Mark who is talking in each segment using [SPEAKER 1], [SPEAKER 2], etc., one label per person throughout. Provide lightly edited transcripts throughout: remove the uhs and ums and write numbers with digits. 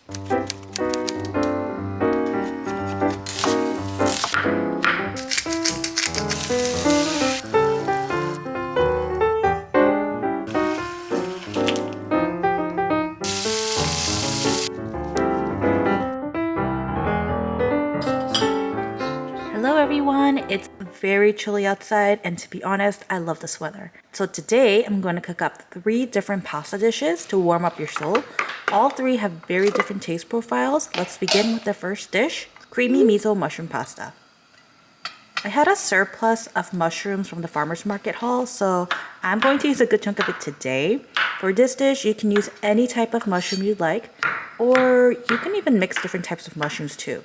[SPEAKER 1] Hello everyone, it's very chilly outside and to be honest, I love this weather. So today I'm going to cook up 3 different pasta dishes to warm up your soul. All 3 have very different taste profiles. Let's begin with the first dish, creamy miso mushroom pasta. I had a surplus of mushrooms from the farmer's market haul, so I'm going to use a good chunk of it today. For this dish, you can use any type of mushroom you'd like, or you can even mix different types of mushrooms too.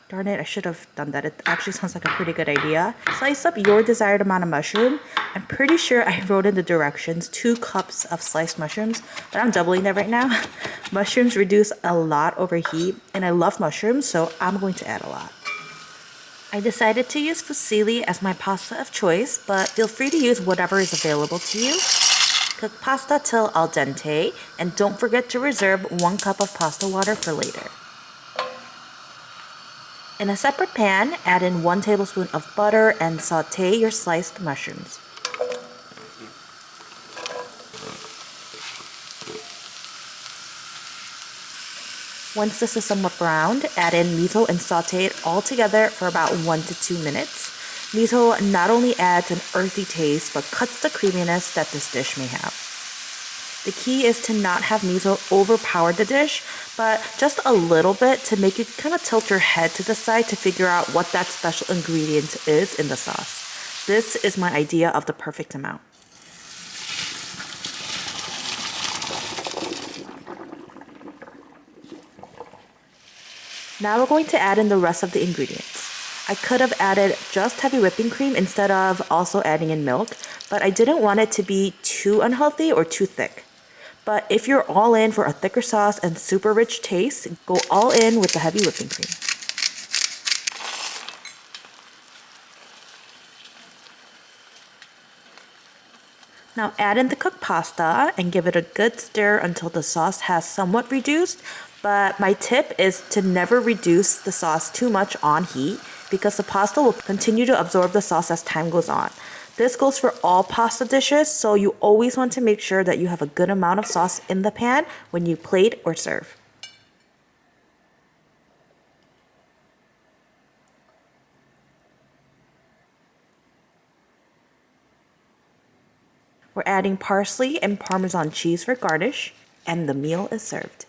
[SPEAKER 1] Darn it, I should have done that. It actually sounds like a pretty good idea. Slice up your desired amount of mushroom. I'm pretty sure I wrote in the directions 2 cups of sliced mushrooms, but I'm doubling that right now. Mushrooms reduce a lot over heat, and I love mushrooms, so I'm going to add a lot. I decided to use fusilli as my pasta of choice, but feel free to use whatever is available to you. Cook pasta till al dente, and don't forget to reserve 1 cup of pasta water for later. In a separate pan, add in 1 tablespoon of butter and sauté your sliced mushrooms. Once this is somewhat browned, add in miso and sauté it all together for about 1 to 2 minutes. Miso not only adds an earthy taste, but cuts the creaminess that this dish may have. The key is to not have miso overpower the dish, but just a little bit to make you kind of tilt your head to the side to figure out what that special ingredient is in the sauce. This is my idea of the perfect amount. Now we're going to add in the rest of the ingredients. I could have added just heavy whipping cream instead of also adding in milk, but I didn't want it to be too unhealthy or too thick. But if you're all in for a thicker sauce and super rich taste, go all in with the heavy whipping cream. Now add in the cooked pasta and give it a good stir until the sauce has somewhat reduced. But my tip is to never reduce the sauce too much on heat because the pasta will continue to absorb the sauce as time goes on. This goes for all pasta dishes, so you always want to make sure that you have a good amount of sauce in the pan when you plate or serve. We're adding parsley and Parmesan cheese for garnish, and the meal is served.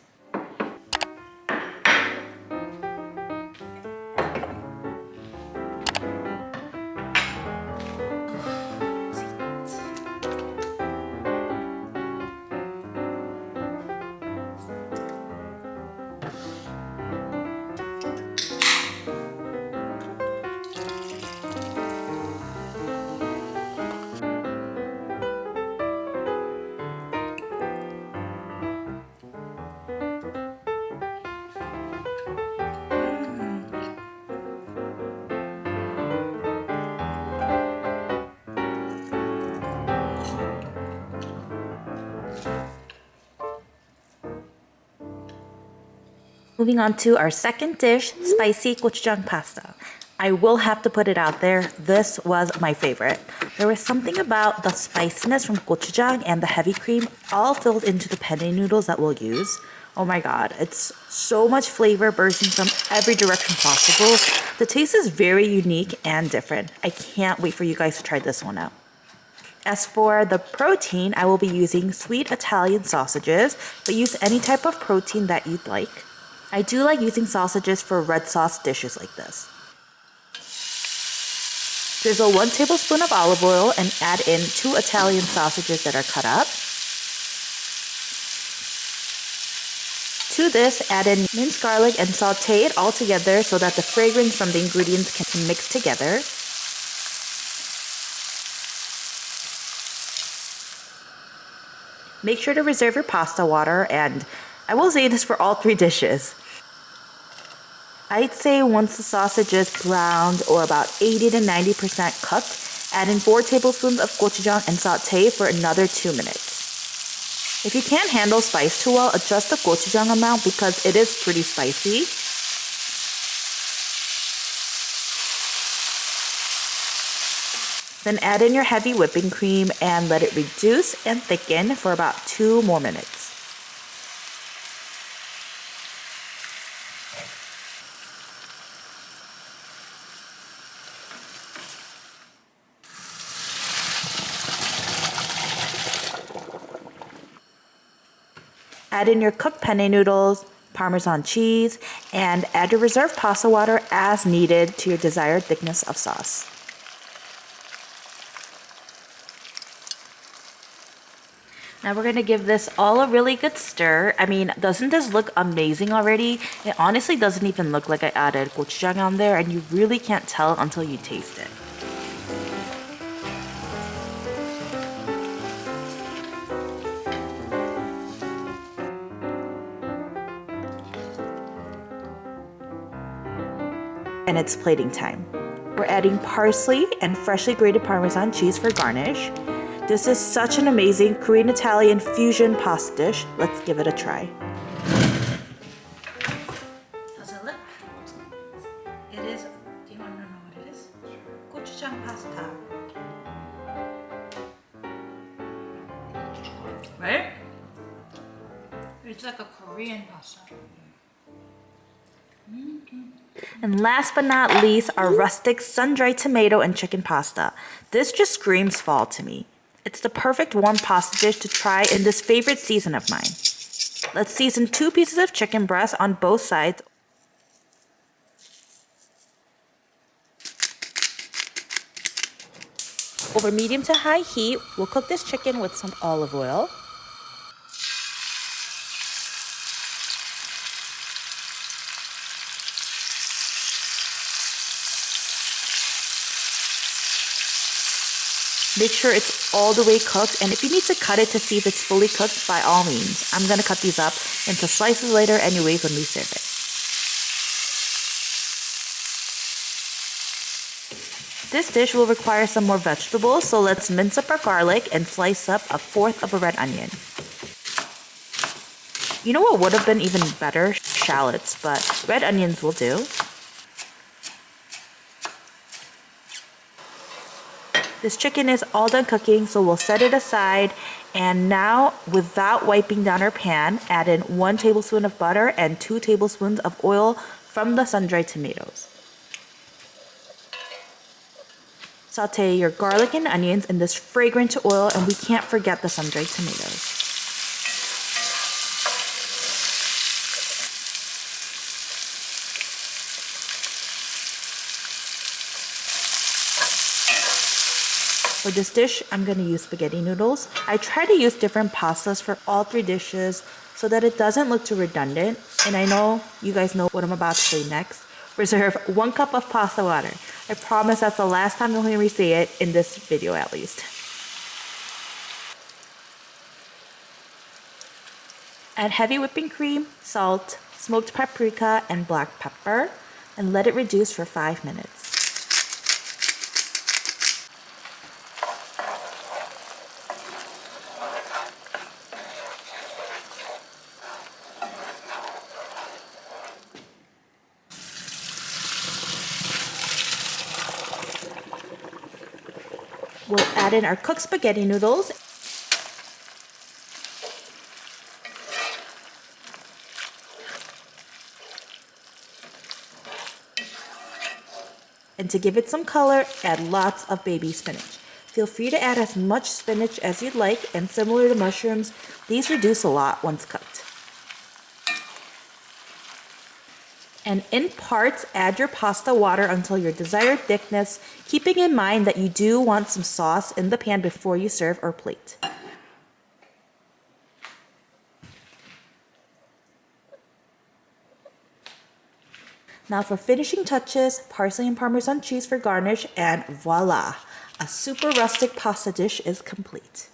[SPEAKER 1] Moving on to our second dish, spicy gochujang pasta. I will have to put it out there, this was my favorite. There was something about the spiciness from gochujang and the heavy cream all filled into the penne noodles that we'll use. Oh my god, it's so much flavor bursting from every direction possible. The taste is very unique and different. I can't wait for you guys to try this one out. As for the protein, I will be using sweet Italian sausages, but use any type of protein that you'd like. I do like using sausages for red sauce dishes like this. Drizzle 1 tablespoon of olive oil and add in 2 Italian sausages that are cut up. To this, add in minced garlic and saute it all together so that the fragrance from the ingredients can mix together. Make sure to reserve your pasta water, and I will say this for all 3 dishes. I'd say once the sausage is browned or about 80 to 90% cooked, add in 4 tablespoons of gochujang and saute for another 2 minutes. If you can't handle spice too well, adjust the gochujang amount because it is pretty spicy. Then add in your heavy whipping cream and let it reduce and thicken for about 2 more minutes. Add in your cooked penne noodles, Parmesan cheese, and add your reserved pasta water as needed to your desired thickness of sauce. Now we're gonna give this all a really good stir. I mean, doesn't this look amazing already? It honestly doesn't even look like I added gochujang on there, and you really can't tell until you taste it. And it's plating time. We're adding parsley and freshly grated Parmesan cheese for garnish. This is such an amazing Korean-Italian fusion pasta dish. Let's give it a try. How's it look? It is, do you want to know what it is? Gochujang pasta. Right? It's like a Korean pasta. And last but not least, our rustic sun-dried tomato and chicken pasta. This just screams fall to me. It's the perfect warm pasta dish to try in this favorite season of mine. Let's season 2 pieces of chicken breast on both sides. Over medium to high heat, we'll cook this chicken with some olive oil. Make sure it's all the way cooked, and if you need to cut it to see if it's fully cooked, by all means. I'm gonna cut these up into slices later anyways when we serve it. This dish will require some more vegetables, so let's mince up our garlic and slice up 1/4 of a red onion. You know what would have been even better? Shallots, but red onions will do. This chicken is all done cooking, so we'll set it aside. And now, without wiping down our pan, add in 1 tablespoon of butter and 2 tablespoons of oil from the sun-dried tomatoes. Saute your garlic and onions in this fragrant oil, and we can't forget the sun-dried tomatoes. For this dish, I'm going to use spaghetti noodles. I try to use different pastas for all 3 dishes so that it doesn't look too redundant. And I know you guys know what I'm about to say next. Reserve 1 cup of pasta water. I promise that's the last time you'll hear me say it in this video at least. Add heavy whipping cream, salt, smoked paprika, and black pepper, and let it reduce for 5 minutes. We'll add in our cooked spaghetti noodles. And to give it some color, add lots of baby spinach. Feel free to add as much spinach as you'd like, and similar to mushrooms, these reduce a lot once cooked. And in parts, add your pasta water until your desired thickness, keeping in mind that you do want some sauce in the pan before you serve or plate. Now for finishing touches, parsley and Parmesan cheese for garnish, and voila! A super rustic pasta dish is complete.